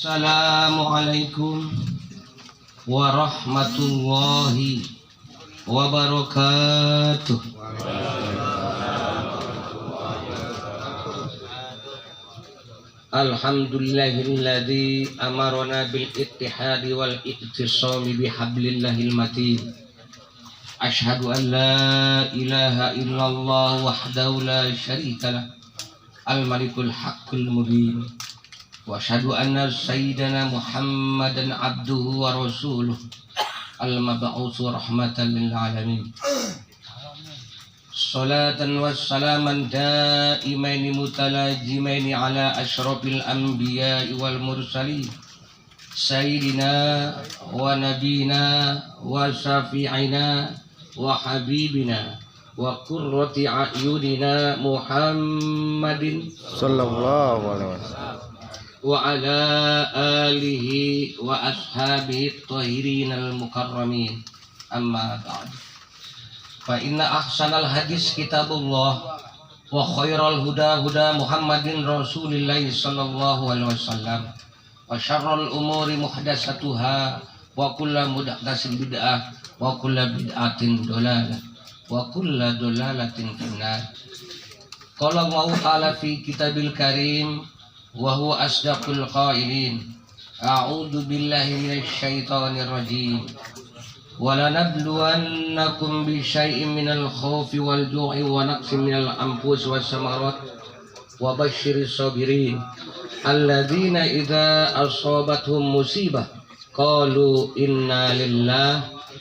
Assalamualaikum warahmatullahi wabarakatuh. Alhamdulillahilladzi amarna bil ittihadi wal ittisami bihablillahil matin. Ashhadu an la ilaha illallah wahdahu la syarikalah al-malikul haqqul mubin. Wa asyhadu anna sayyidana Muhammadan abduhu wa rasuluh al-mab'utsu rahmatan lil alamin. Salatan wassalaman daimaini mutalajimaini ala asyrafil anbiya'i wal mursalin sayyidina wa nabina wa syafi'ina wa habibina wa qurrati a'yunina Muhammadin sallallahu alaihi wasallam wa ala alihi wa ashabihi at-tahirin al-mukarramin. Amma ba'd. Fa inna ahsanal hadis kitabullah wa khairal huda huda Muhammadin Rasulillah sallallahu alaihi wasallam wa syarrul umuri muhdatsatuha wa kullu muhdatsatin bid'ah wa kullu bid'atin dhalalah wa kullu dhalalatin finnar. Qala Allahu ta'ala fi kitabil karim wa huwa asdaqul qailin. A'udzu billahi minasy syaithanir rajim. وَلَنَبْلُوَنَّكُمْ بِشَيْءٍ مِنَ الْخَوْفِ وَالْجُوعِ وَنَقْصٍ مِنَ الْأَنفُسِ وَالثَّمَرَاتِ وَبَشِّرِ الصَّابِرِينَ الَّذِينَ إِذَا أَصَابَتْهُمْ مُصِيبَةٌ قَالُوا إِنَّا لِلَّهِ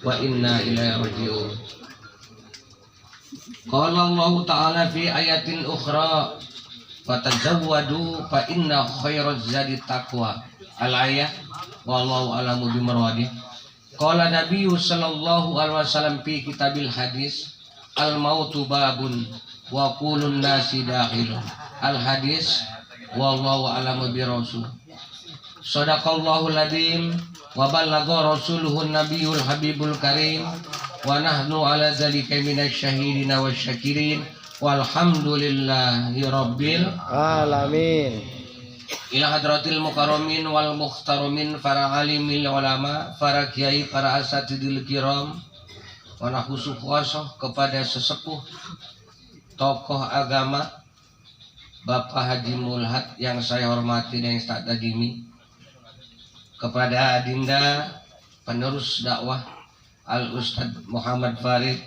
وَإِنَّا إِلَيْهِ رَاجِعُونَ. قال الله تعالى في آية أخرى فَتَزَوَّدُوا فَإِنَّ خَيْرَ الزَّادِ التَّقْوَى. Al-ayah wallahu a'lamu bimarwadih. Qala Nabiyyu sallallahu alaihi wasallam fi kitabil hadis al-mautu babun wa qulun nasi dakhilun. Al-hadis wallahu a'lamu bi rasul. Shadaqallahu al-adzim wa ballagha rasuluhun nabiyyul habibul karim wa nahnu ala dzalika minasy syahidin wasyakirin walhamdulillahi rabbil alamin. Ila hadratil mukarramin wal muhtaramin, para alimil ulama, para kiai, para asatidil kiram, wa nahusu kuasa kepada sesepuh tokoh agama Bapak Haji Mulhad yang saya hormati dan yang tak tadimi, kepada adinda penerus dakwah Al Ustad Muhammad Farid,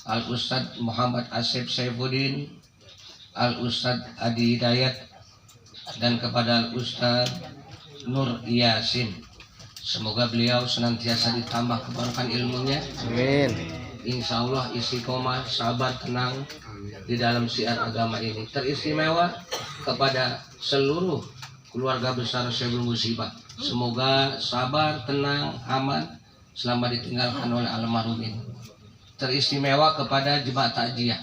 Al Ustad Muhammad Asep Saifuddin, Al Ustad Adi Hidayat, dan kepada Ustaz Nur Yasin. Semoga beliau senantiasa ditambah keberkahan ilmunya. Amin. Insya Allah istiqomah, sabar, tenang di dalam syiar agama ini. Teristimewa kepada seluruh keluarga besar Syaikhul Musibah. Semoga sabar, tenang, aman selama ditinggalkan oleh almarhum ini. Teristimewa kepada jemaah takziah.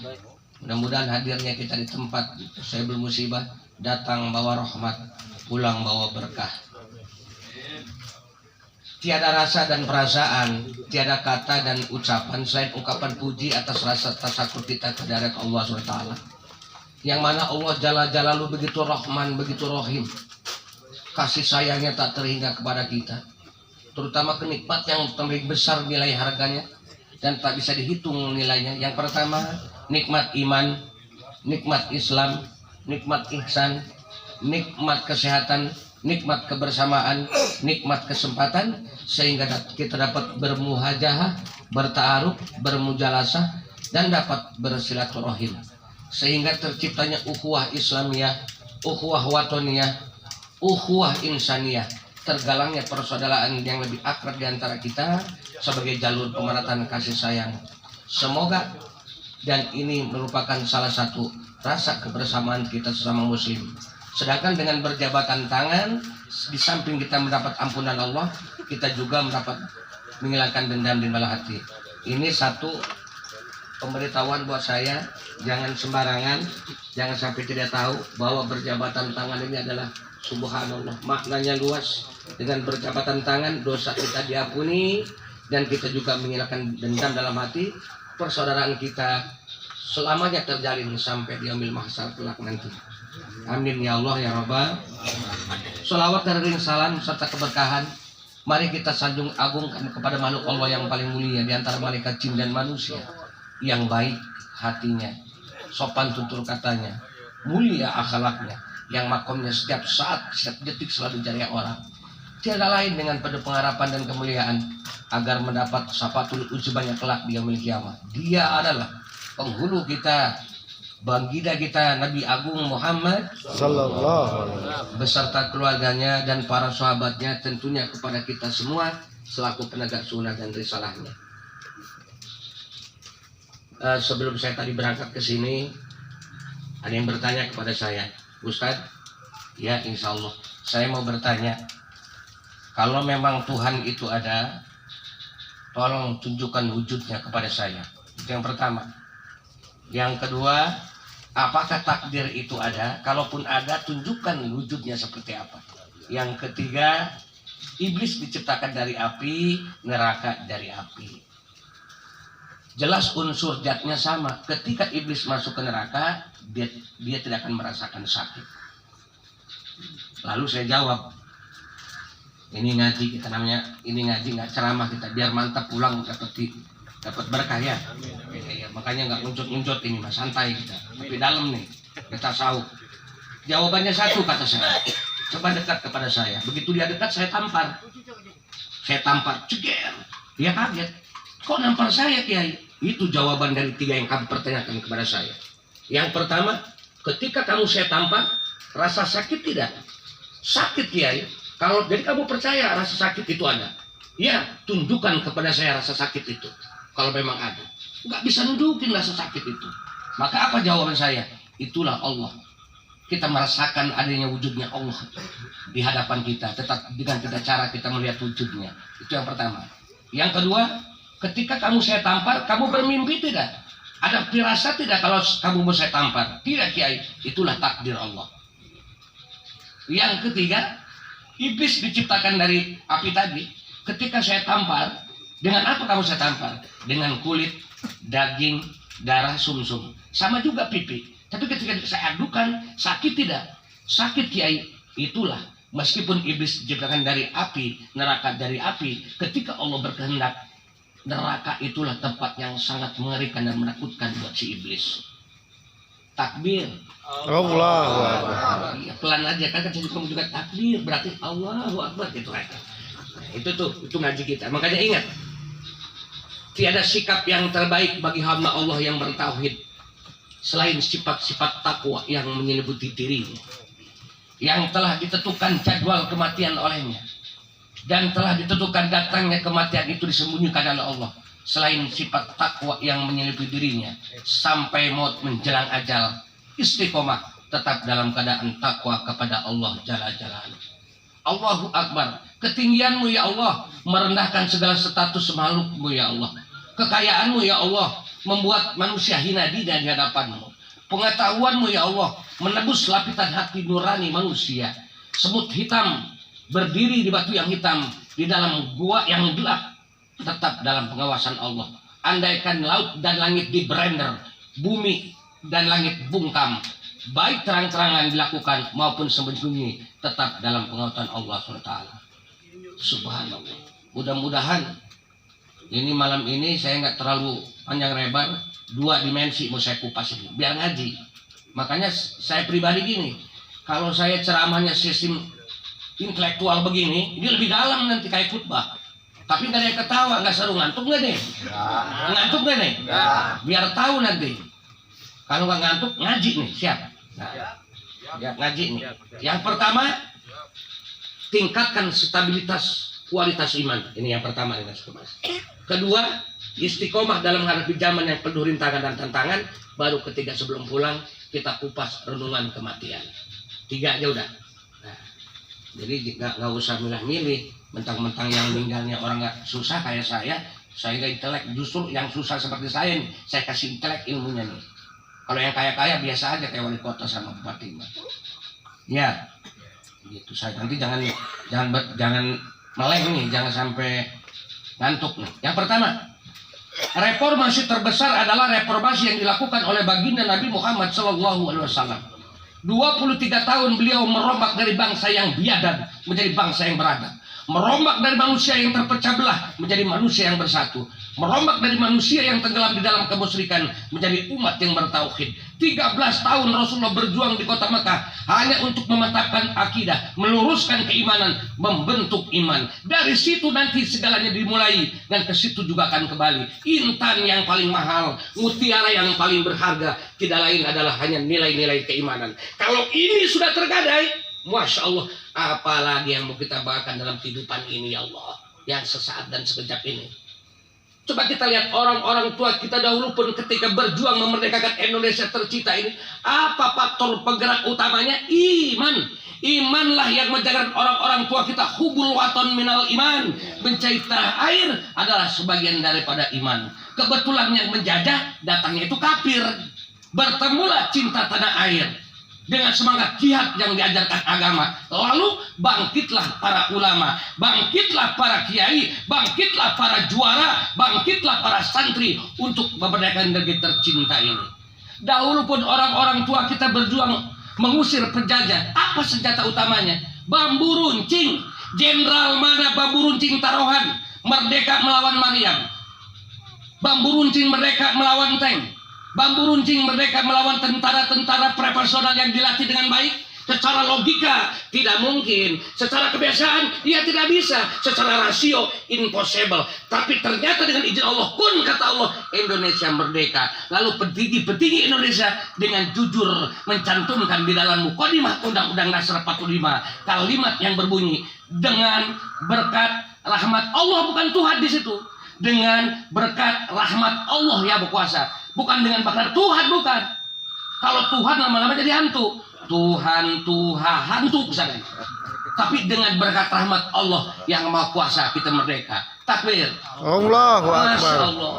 Mudah-mudahan hadirnya kita di tempat Syaikhul Musibah datang bawa rahmat, pulang bawa berkah. Tiada rasa dan perasaan, tiada kata dan ucapan selain ungkapan puji atas rasa tasakur kita kehadirat Allah SWT, yang mana Allah Jalla Jalaluhu begitu Rahman, begitu Rahim. Kasih sayangnya tak terhingga kepada kita, terutama kenikmat yang terlalu besar nilai harganya dan tak bisa dihitung nilainya. Yang pertama, nikmat iman, nikmat Islam, nikmat ihsan, nikmat kesehatan, nikmat kebersamaan, nikmat kesempatan, sehingga kita dapat bermuhajahah, bertaaruf, bermujalasah, dan dapat bersilaturahim, sehingga terciptanya ukhuwah Islamiyah, ukhuwah watoniyah, ukhuwah insaniyah, tergalangnya persaudaraan yang lebih akrab di antara kita sebagai jalur pemerhatian kasih sayang. Semoga, dan ini merupakan salah satu rasa kebersamaan kita sesama muslim. Sedangkan dengan berjabatan tangan, di samping kita mendapat ampunan Allah, kita juga mendapat menghilangkan dendam di dalam hati. Ini satu pemberitahuan buat saya, jangan sembarangan, jangan sampai tidak tahu bahwa berjabatan tangan ini adalah subhanallah, maknanya luas. Dengan berjabatan tangan dosa kita diampuni dan kita juga menghilangkan dendam dalam hati. Persaudaraan kita selamanya terjalin sampai diambil mahsyar kelak nanti. Amin ya Allah ya Rabbal alamin. Sholawat dan ring salam serta keberkahan mari kita sanjung agungkan kepada makhluk Allah yang paling mulia di antara malaikat jin dan manusia, yang baik hatinya, sopan tutur katanya, mulia akhlaknya, yang makomnya setiap saat, setiap detik selalu jaya orang. Tiada lain dengan pada pengharapan dan kemuliaan agar mendapat syafatul uzbanya kelak di yaumil kiamat. Dia adalah penghulu kita, baginda kita Nabi Agung Muhammad Sallallahu alaihi wasallam. beserta keluarganya dan para sahabatnya, tentunya kepada kita semua selaku penegak sunnah dan risalahnya. Sebelum saya tadi berangkat ke sini, ada yang bertanya kepada saya, Ustadz, ya insya Allah saya mau bertanya, kalau memang Tuhan itu ada, tolong tunjukkan wujudnya kepada saya. Itu yang pertama. Yang kedua, apakah takdir itu ada? Kalaupun ada, tunjukkan wujudnya seperti apa. Yang ketiga, iblis diciptakan dari api, neraka dari api. Jelas unsur zatnya sama. Ketika iblis masuk ke neraka, dia tidak akan merasakan sakit. Lalu saya jawab, ini ngaji kita namanya, ini ngaji nggak ceramah kita, biar mantap pulang dapat berkah ya. Ya, makanya nggak nguncut ini mas, santai kita. Tapi dalam nih kita tahu. Jawabannya satu kata saya. Coba dekat kepada saya. Begitu dia dekat saya tampar. Ceger. Dia kaget. Kok nampar saya Kiai? Itu jawaban dari 3 yang kamu pertanyakan kepada saya. Yang pertama, ketika kamu saya tampar, rasa sakit tidak? Sakit Kiai. Jadi kamu percaya rasa sakit itu ada? Ya, tunjukkan kepada saya rasa sakit itu. Kalau memang ada. Nggak bisa nunjukin rasa sakit itu. Maka apa jawaban saya? Itulah Allah. Kita merasakan adanya wujudnya Allah di hadapan kita. Tetap dengan cara kita melihat wujudnya. Itu yang pertama. Yang kedua, ketika kamu saya tampar, kamu bermimpi tidak? Ada firasat tidak kalau kamu mau saya tampar? Tidak Kiai. Itulah takdir Allah. Yang ketiga, iblis diciptakan dari api tadi. Ketika saya tampar, dengan apa kamu saya tampar? Dengan kulit, daging, darah, sumsum. Sama juga pipi. Tapi ketika saya adukan, sakit tidak? Sakit Kiai. Itulah, meskipun iblis diciptakan dari api, neraka dari api, ketika Allah berkehendak, neraka itulah tempat yang sangat mengerikan dan menakutkan buat si iblis. Takbir. Allahu Akbar. Ya, pelan aja kan kamu juga takbir berarti Allahu Akbar gitu aja. Itu ngaji kita. Makanya ingat, tiada sikap yang terbaik bagi hamba Allah yang bertauhid selain sifat-sifat takwa yang menyelimuti dirinya, yang telah ditentukan jadwal kematian olehnya, dan telah ditentukan datangnya kematian itu disembunyikan oleh Allah. Selain sifat takwa yang menyelimuti dirinya sampai maut menjelang ajal, istiqomah tetap dalam keadaan takwa kepada Allah Jalla Jalaluhu. Allahu Akbar. Ketinggianmu ya Allah merendahkan segala status makhlukmu ya Allah. Kekayaanmu ya Allah membuat manusia hina di hadapanmu. Pengetahuanmu ya Allah menebus lapisan hati nurani manusia. Semut hitam berdiri di batu yang hitam, di dalam gua yang gelap, tetap dalam pengawasan Allah. Andaikan laut dan langit diberender, bumi dan langit bungkam, baik terang-terangan dilakukan maupun sembunyi, tetap dalam pengawasan Allah SWT. Subhanallah. Mudah-mudahan ini malam ini saya nggak terlalu panjang lebar, 2 dimensi mau saya kupas ini, biar ngaji. Makanya saya pribadi gini, kalau saya ceramahnya sistem intelektual begini, ini lebih dalam nanti kayak khutbah. Tapi nggak ada yang ketawa, nggak seru. Ngantuk nggak nih? Ngantuk nggak nih? Biar tahu nanti. Kalau nggak ngantuk, ngaji nih, siap. Nah, ya, ngaji nih. Yang pertama, tingkatkan stabilitas kualitas iman. Ini yang pertama nih Mas. Kedua, istiqomah dalam menghadapi zaman yang penuh rintangan dan tantangan. Baru ketiga, sebelum pulang kita kupas renungan kematian. 3 aja udah. Nah, jadi nggak usah milih-milih. Mentang-mentang yang meninggalnya orang nggak susah kayak saya nggak intelek. Justru yang susah seperti saya nih, saya kasih intelek ilmunya nih. Kalau yang kaya-kaya biasa aja kayak wali kota sama bupati. Ya, gitu. Saya nanti jangan meleng nih, jangan sampai ngantuk nih. Yang pertama, reformasi terbesar adalah reformasi yang dilakukan oleh baginda Nabi Muhammad SAW. 23 tahun beliau merombak dari bangsa yang biadab menjadi bangsa yang beradab. Merombak dari manusia yang terpecah belah menjadi manusia yang bersatu. Merombak dari manusia yang tenggelam di dalam kemusyrikan menjadi umat yang bertauhid. 13 tahun Rasulullah berjuang di kota Mekah hanya untuk memantapkan akidah, meluruskan keimanan, membentuk iman. Dari situ nanti segalanya dimulai dan ke situ juga akan kembali. Intan yang paling mahal, mutiara yang paling berharga tidak lain adalah hanya nilai-nilai keimanan. Kalau ini sudah tergadai, Masya Allah, apalagi yang mau kita bawakan dalam kehidupan ini ya Allah, yang sesaat dan sekejap ini. Coba kita lihat orang-orang tua kita dahulu pun ketika berjuang memerdekakan Indonesia tercipta ini, apa faktor penggerak utamanya? Iman. Imanlah yang menjaga orang-orang tua kita. Hubul waton minal iman. Mencari tanah air adalah sebagian daripada iman. Kebetulan yang menjajah datangnya itu kafir. Bertemulah cinta tanah air dengan semangat jihad yang diajarkan agama. Lalu bangkitlah para ulama, bangkitlah para kiai, bangkitlah para juara, bangkitlah para santri untuk memerdekakan negeri tercinta ini. Dahulu pun orang-orang tua kita berjuang mengusir penjajah. Apa senjata utamanya? Bambu runcing. Jenderal mana bambu runcing taruhan? Merdeka melawan Maryam. Bambu runcing merdeka melawan tank. Bambu runcing merdeka melawan tentara-tentara profesional yang dilatih dengan baik. Secara logika tidak mungkin, secara kebiasaan ia tidak bisa, secara rasio impossible. Tapi ternyata dengan izin Allah, kun kata Allah, Indonesia merdeka. Lalu petinggi Indonesia dengan jujur mencantumkan di dalam mukadimah Undang-Undang Dasar 45 kalimat yang berbunyi, dengan berkat rahmat Allah, bukan Tuhan di situ. Dengan berkat rahmat Allah ya berkuasa, bukan dengan berkat Tuhan, bukan. Kalau Tuhan lama-lama jadi hantu. Tuhan hantu misalnya. Tapi dengan berkat rahmat Allah yang maha kuasa kita merdeka. Takbir. Allahu Masya Akbar. Allah.